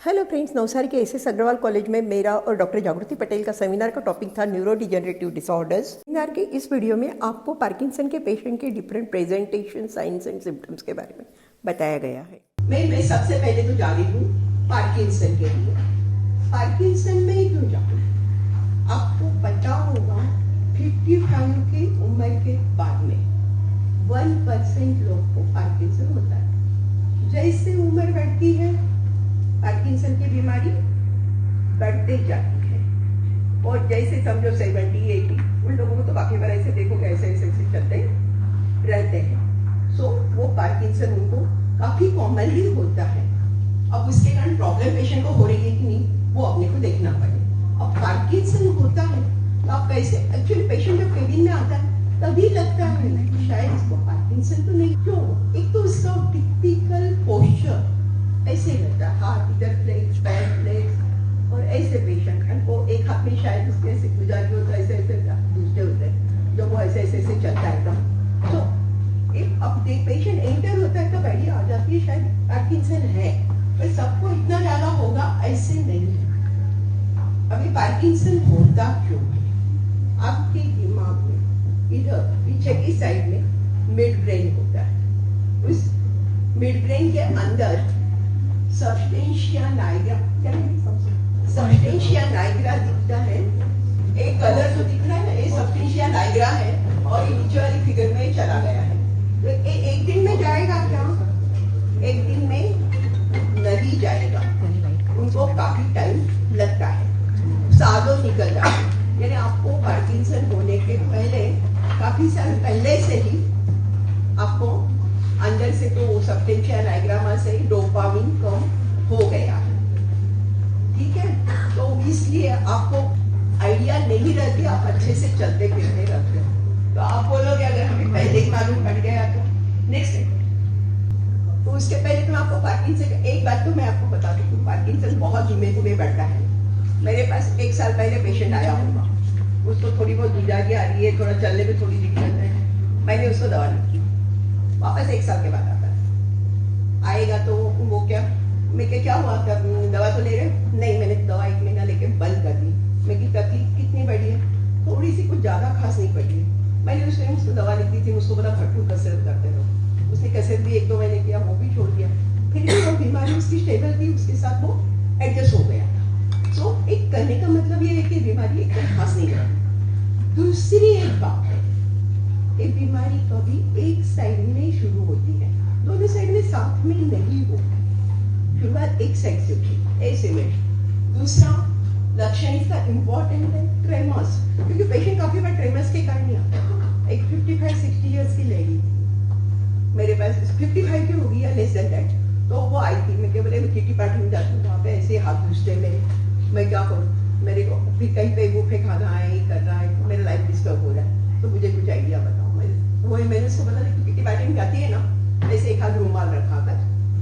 Hello friends, Navsari के S Agarwal college में मेरा और डॉक्टर जागृति पटेल का सेमिनार का टॉपिक था न्यूरो डिजेनरेटिव डिसऑर्डर्स। सेमिनार के इस वीडियो में आपको पार्किंसन के पेशेंट के different presentation, science and symptoms के बारे में बताया गया है। मैं सबसे पहले तो जा रही हूँ पार्किंसन के लिए। पार्किंसन में क्यों जाऊँ? आपको पता होगा 55 की उम्र के बाद में 1% लोग को पार्किंसन होता है। जैसे उम्र बढ़ती है पार्किंसन की बीमारी बढ़ते जाती है, और जैसे समझो 70-80 उन लोगों को तो बाकी बार ऐसे देखो कैसे ऐसे चलते रहते हैं। सो वो पार्किंसन उनको काफी कॉमनली होता है। अब उसके कारण प्रॉब्लम पेशेंट को हो रही है कि नहीं, वो अपने को देखना पड़े। अब पार्किंसन होता है तो आप कैसे, एक्चुअली पेशेंट जब केबिन में आता है तभी लगता है शायद इसको पार्किंसन तो नहीं। क्यों? एक तो उसका टिपिकल पोस्चर ऐसे रहता है, हाथ इधर फ्लेक्स, पैर फ्लेक्स, और ऐसे पेशेंट को एक हाथ में शायद उसके ऐसे गुजारी होता है, ऐसे ऐसे दूसरे होते हैं जब वो ऐसे ऐसे ऐसे चलता है एकदम। तो एक अब पेशेंट एंटर होता है तो आइडिया आ जाती है शायद पार्किंसन है, पर सबको इतना ज्यादा होगा ऐसे नहीं है। अभी पार्किंसन होता क्यों है? आपके दिमाग में इधर पीछे की साइड में मिड ब्रेन होता है। उस मिड ब्रेन के अंदर सबस्टेंशिया नाइग्रा दिखता है। एक कलर जो दिख रहा है ना, ये सबस्टेंशिया नाइग्रा है, और ये नीचे वाली फिगर में चला गया है। तो एक दिन में जाएगा क्या? एक दिन में नहीं जाएगा, उनको काफी टाइम लगता है, सालों निकल जाता है। यानी आपको पार्किंसन होने के पहले, काफी साल पहले से ही आपको अंदर से तो वो सबस्टेंशिया नाइग्रा से डोपामिन कम हो गया है, ठीक है। तो इसलिए आपको आइडिया नहीं रहती, आप अच्छे से चलते फिरते रहते हो। तो आप बोलोगे अगर हमें पहले ही मालूम पड़ गया तो नेक्स्ट। तो उसके पहले तो आपको पार्किंसन, एक बात तो मैं आपको बता दूं, पार्किंसन बहुत धीमे धीमे बढ़ता है। मेरे पास 1 साल पहले पेशेंट आया होगा, उसको थोड़ी बहुत गुजारी आ रही है, थोड़ा चलने में थोड़ी दिक्कत है, मैंने उसको दवा लिखी। वापस 1 साल के बाद आता है, आएगा तो वो क्या, मैं क्या हुआ, दवा तो ले रहे? नहीं, मैंने दवा 1 महीना लेके बंद कर दी। मैं की तकलीफ कितनी बढ़ी है? थोड़ी सी, कुछ ज्यादा खास नहीं पड़ी है। मैंने उस टाइम उसको दवा लिख दी थी, उसको बोला भरपूर कसरत करते रहो। उसने कसरत भी 1-2 महीने किया, वो भी छोड़ दिया। फिर भी वो बीमारी उसकी स्टेबल थी, उसके साथ वो एडजस्ट हो गया था। सो एक कहने का मतलब ये है कि बीमारी एकदम खास नहीं रहती। दूसरी एक बात है, ये बीमारी कभी एक साइड में शुरू होती है, दोनों साइड में साथ में नहीं होती। शुरुआत एक साइड से होती है, ऐसे में। दूसरा लक्षण इसका इम्पोर्टेंट है ट्रेमर्स, क्योंकि पेशेंट काफी बार ट्रेमर्स के कारण ही आता है। एक 55-60 इयर्स की लेडी मेरे पास 55 की होगी या लेस देन दैट, तो वो आई थी। मैं क्या बोले, मैं किटी पार्टी में जाती हूँ, वहाँ पे ऐसे हाथ दूसरे मेरे, मैं क्या करूँ, मेरे को फिर कहीं पे वो फेंकाना है, ये करना है, मेरा लाइफ डिस्टर्ब हो रहा है, तो मुझे कुछ आइडिया बताओ। मैंने उसको बता दी, किटी पार्टी में जाती है ना, ऐसे एक हाथ रुमाल रखा कर,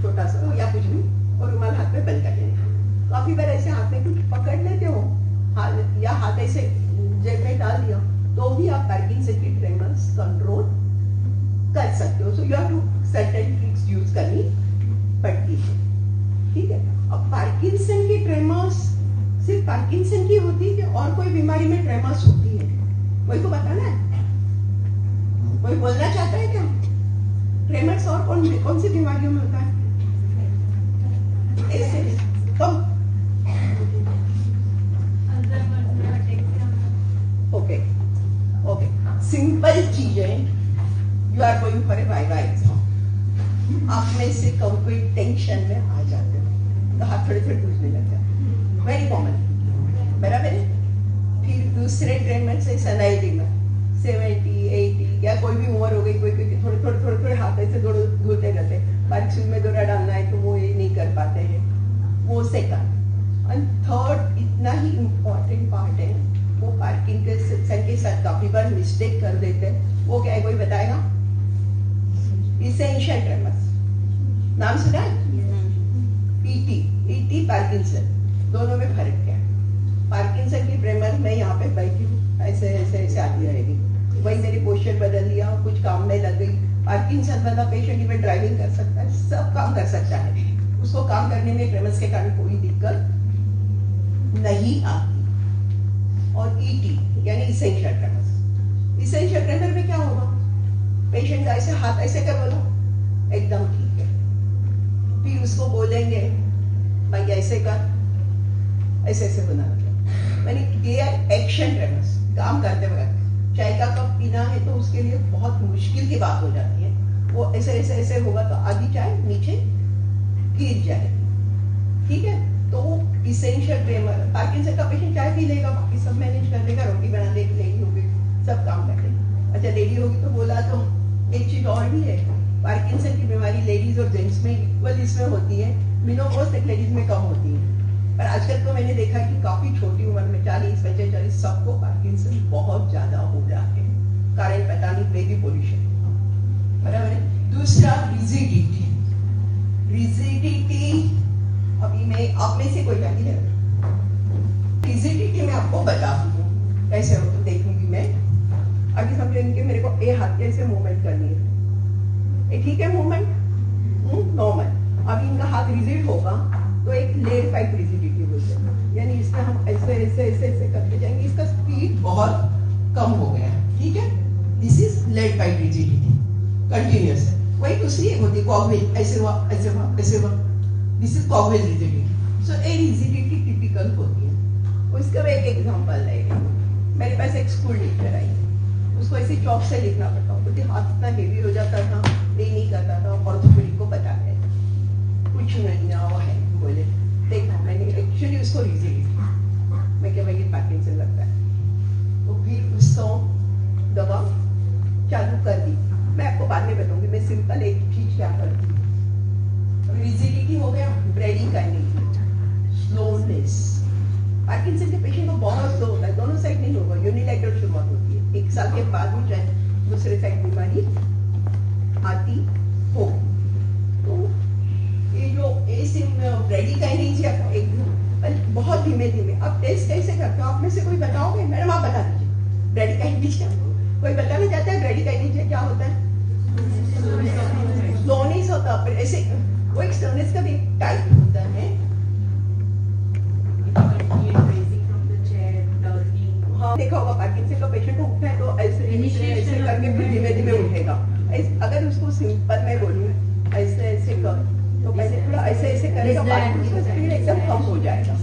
छोटा सा या कुछ भी, और रुमाल हाथ में बंद कर लेना। काफी बार ऐसे हाथ में कुछ पकड़ लेते हो, या हाथ ऐसे जेब में डाल दिया, तो भी आप पार्किंसन की ट्रेमर्स कंट्रोल कर सकते हो। So you have to certain tricks use करनी पड़ती है, ठीक है। अब पार्किंसन की ट्रेमर्स सिर्फ पार्किंसन की होती है कि और कोई बीमारी में ट्रेमर्स होती है? कोई को बताना है? कोई बोलना चाहता है क्या? ट्रेमर्स और कौन सी बीमारियों में होता है? ऐसे कम ओके सिंपल चीजें। You are going for a viva exam, आप में से कोई टेंशन में आ जाते हो तो हाथ थोड़े थोड़े टूटने लग जाते, वेरी कॉमन, बराबर है। फिर दूसरे ट्रेनमेंट से सनाइटिंग में 70-80 या कोई भी उम्र हो गई, कोई थोड़े हाथ ऐसे धुलते रहते, बारिश में दौरा डालना है तो वो ये नहीं कर पाते हैं, वो सेकंड। एंड थर्ड इतना ही इम्पोर्टेंट पार्ट है, वो पार्किंसन के साथ काफी बार मिस्टेक कर देते हैं। वो क्या है, कोई बताएगा? इसेंशियल ट्रेमर्स नाम सुना है? ईटी पार्किंसन, दोनों में फर्क क्या है? पार्किंसन की ट्रेमर मैं यहाँ पे बैठी हूँ, ऐसे ऐसे ऐसे आती रहेगी, वही मेरी पोस्चर बदल लिया, कुछ काम में लग गई। पार्किंसन वाला पेशेंट इवन ड्राइविंग कर सकता है, सब काम कर सकता है, उसको काम करने में ट्रेमर्स के कारण कोई दिक्कत नहीं आती। और ईटी यानी इसेंशियल ट्रेमर्स, इसेंशियल ट्रेमर में क्या होगा, पेशेंट का ऐसे हाथ ऐसे कर बोलो एकदम ठीक है, फिर उसको बोलेंगे भाई ऐसे कर, ऐसे ऐसे होना मतलब मैंने दे आर एक्शन ट्रेमर्स। काम करते वक्त चाय का कप पीना है तो उसके लिए बहुत मुश्किल की बात हो जाती है, वो ऐसे ऐसे ऐसे होगा तो आधी चाय नीचे गिर जाएगी, ठीक है। तो इसेंशियल ट्रेमर, पार्किंसन का पेशेंट चाय पी लेगा, बाकी सब मैनेज कर लेगा, रोटी बना देगी, लेडी होगी, सब काम कर लेगी। अच्छा लेडी होगी तो बोला तो एक चीज और भी है, पार्किंसन की बीमारी लेडीज और जेंट्स में इक्वल इसमें होती है, मेनोपॉज तक लेडीज में कम होती है, पर आजकल तो मैंने देखा कि काफी छोटी उम्र में 40-45 सबको पार्किंसन बहुत ज्यादा हो रहा है, कारण पता नहीं, बेबी पोल्यूशन, बराबर है। दूसरा रिजिडिटी, रिजिडिटी अभी मैं आप में से कोई जानी है, रिजिडिटी में आपको बताती हूँ कैसे हो तो देखूंगी मैं। अभी समझो इनके मेरे को ये हाथ कैसे मूवमेंट करनी है, ये ठीक है मूवमेंट नॉर्मल। अभी इनका हाथ रिजिड होगा तो एक लेड पाइप रिजिडिटी बोलते हैं, यानी इसमें हम ऐसे ऐसे ऐसे ऐसे करते जाएंगे, इसका स्पीड बहुत कम हो गया, ठीक है। This is lead pipe rigidity, continuous है। वही दूसरी एक होती है कॉग्वेल, ऐसे हुआ ऐसे हुआ ऐसे हुआ, this is cogwheel rigidity. So a rigidity typical होती है। उसका मैं एक एग्जांपल लेंगे, मेरे पास एक स्कूल टीचर आई, उसको ऐसे चौक से लिखना पड़ता था, क्योंकि हाथ इतना हेवी हो जाता था, ले नहीं करता था, ऑर्थोपेडिक को बता रहे कुछ नहीं ना वो है, बोले देखो मैंने एक्चुअली उसको रिजिडिटी, मैं क्या भाई पार्किंसन लगता है, तो फिर उसको दवा चालू कर दी। मैं आपको बाद में बताऊंगी, मैं सिंपल एक चीज क्या करती हूँ। रिजिडिटी हो गया, ब्रेडिकाइनेसिस, स्लोनेस, पार्किंसन के पेशेंट को बहुत स्लो होता है, दोनों साइड नहीं होगा, यूनिलैटरल शुरुआत होती है, 1 साल के बाद ही चाहे दूसरे साइड बीमारी आती हो। तो ये जो ब्रेडिकाइनेसिस एक बहुत धीमे धीमे, अब टेस्ट कैसे करते हो आप में से कोई बताओगे? मैडम आप बता दीजिए ब्रेडिकाइनेसिस, कोई बताना चाहता है ब्रेडिकाइनेसिस क्या होता है? स्लोनेस होता है, ऐसे वो एक स्लोनेस का भी टाइप होता है। हाँ देखा होगा पार्किंसन का पेशेंट को उठना है तो ऐसे ऐसे करके फिर धीमे धीमे उठेगा। अगर उसको सिंपल में बोलूं ऐसे ऐसे कर, तो पहले थोड़ा ऐसे ऐसे करेगा, उसका स्पीड एकदम कम हो जाएगा,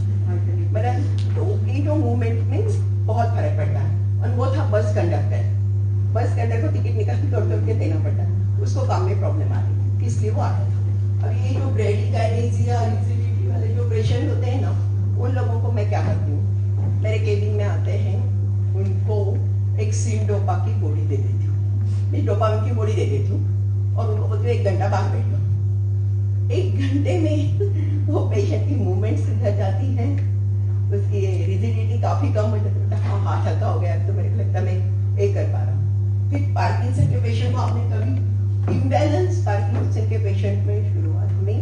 बराबर। तो ये जो मूवमेंट में बहुत फर्क पड़ता है। और वो था बस कंडक्टर, बस कंडक्टर को टिकट निकाल के तोड़ के देना पड़ता है, उसको काम में प्रॉब्लम आ रही है, इसलिए वो आता था। अब ये जो ब्रेडिकाइनेसिस या रिजिडिटी वाले जो पेशेंट होते हैं ना, उन लोगों को मैं क्या करती हूँ, मेरे केबिन में आते हैं, उनको एक सिंडोपा की गोली दे देती हूँ, मैं डोपामिन की गोली दे देती हूँ और उनको बोलती हूँ 1 घंटा बाहर बैठो। 1 घंटे में वो पेशेंट की मूवमेंट सुधर जाती है, उसकी रिजिडिटी काफी कम हो जाती है, हाँ हाथ हल्का हो गया तो मेरे को लगता है मैं ये कर पा रहा हूँ। फिर पार्किंसन के पेशेंट को आपने कभी इम्बैलेंस पार्किंसन के पेशेंट में शुरुआत में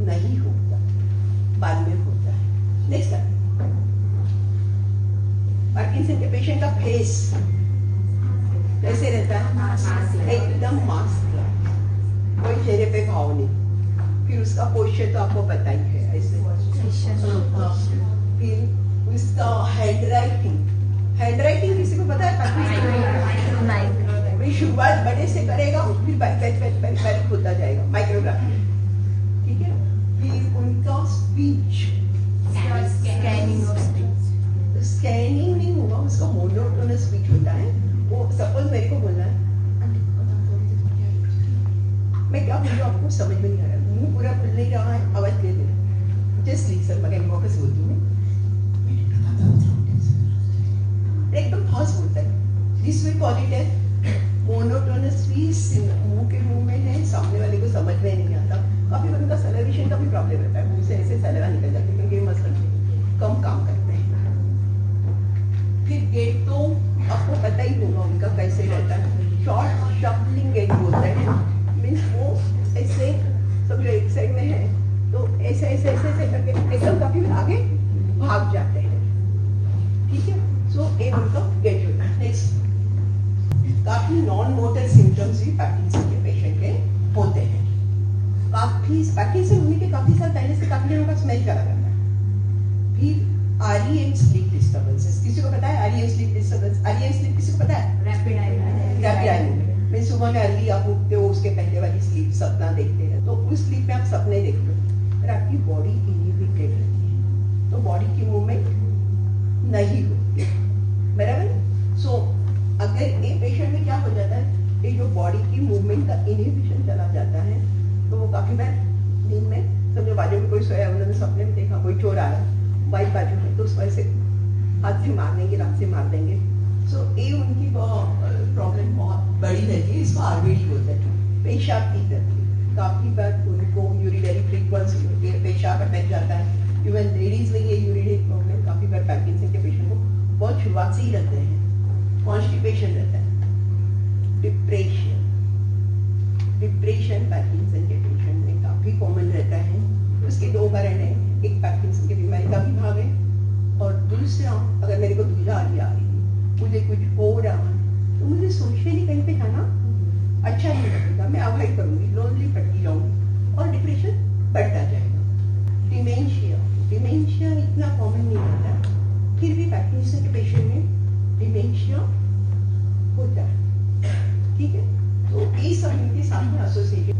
नहीं होता, बाद में होता है। नेक्स्ट पार्किंसन के पेशेंट का फेस कैसे रहता है? एकदम मास्क, कोई चेहरे पे भाव नहीं। फिर उसका पोस्चर तो आपको पता ही है, ऐसे। फिर उसका हैंडराइटिंग किसी को पता है? शुरुआत बड़े से करेगा, फिर बारीक होता जाएगा, माइक्रोग्राफी, ठीक है। फिर उनका स्पीच, स्कैनिंग नहीं होगा, उसका मोनोटोनस स्पीच होता है। वो सपोज मेरे को बोलना है, मैं क्या बोल रही हूँ आपको समझ में नहीं आ रहा, मुंह पूरा खुल नहीं रहा है, आवाज दे दे, जस्ट लिसन, मगर वापस बोलती हूँ एकदम फास्ट बोलता है। This we call it as monotonous speech, मुंह के मुंह में है, सामने वाले को समझ में नहीं आता। काफी बार उनका सैलवेशन का भी प्रॉब्लम रहता है, मुंह से ऐसे सैलवा निकल जाता है, क्योंकि मसल कम काम करते हैं। फिर गेट तो आपको पता ही होगा उनका कैसे रहता है, शॉर्ट शफलिंग गेट बोलते हैं, मीन्स वो ऐसे समझो एक साइड में है तो ऐसे ऐसे ऐसे ऐसे करके एकदम काफी आगे भाग जाते हैं, ठीक है। सो एक उनका गेट होता है। नेक्स्ट, काफी नॉन मोटर सिम्टम्स भी पार्किंसन के पेशेंट के होते हैं। पार्किंसन होने के काफी साल पहले से काफी लोगों का स्मेल चला जाता है। फिर आरईएम स्लीप डिस्टर्बेंसेस, किसी को पता है REM sleep disturbance? REM sleep किसी को पता है? रैपिड आई मूवमेंट में सुबह में अर्ली आप उठते हो, उसके पहले वाली स्लीप सपना देखते हैं, तो उस स्लीप में आप सपने देखते हो और आपकी बॉडी इनहिबिटेड रहती है, तो बॉडी की मूवमेंट नहीं होती, बराबर। सो अगर ये पेशेंट में क्या हो जाता है, ये जो बॉडी की मूवमेंट का इनहिबिशन चला जाता है, तो वो काफी बार नींद में समझो बाजू में कोई सोया, उन्होंने सपने में देखा कोई चोर आ रहा है वाइट बाजू में, तो उस वजह से हाथ से मार देंगे, रात से मार देंगे। सो ये उनकी प्रॉब्लम बहुत बड़ी रहती है, इसको आरबीडी बोलते हैं, पेशाब की तकलीफ। काफी बार उनको यूरिनरी फ्रीक्वेंसी होती है, पेशाब अटक जाता है। इवन लेडीज में ये यूरिनरी प्रॉब्लम काफी बार पार्किंसन के पेशेंट को बहुत शुरुआत से ही रहते हैं। कॉन्स्टिपेशन रहता है, डिप्रेशन पार्किंसन के पेशेंट में काफी कॉमन रहता है। उसके दो कारण है, एक पार्किंसन की बीमारी का भी भाव है, और दूसरा अगर मेरे को दुविधा आ रही, मुझे कुछ हो रहा है, तो मुझे सोशली कहीं पे जाना अच्छा नहीं लगेगा, मैं अवॉइड करूंगी, लोनली पड़ती जाऊंगी और डिप्रेशन बढ़ता जाएगा। डिमेंशिया इतना कॉमन नहीं होता, फिर भी पार्किंसन के पेशेंट में डिमेंशिया होता है, ठीक है। तो ये सब इनके साथ में एसोसिएटेड,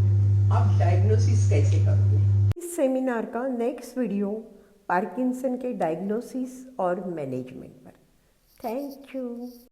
आप डायग्नोसिस कैसे करोगे? इस सेमिनार का नेक्स्ट वीडियो पार्किंसन के डायग्नोसिस और मैनेजमेंट पर। Thank you.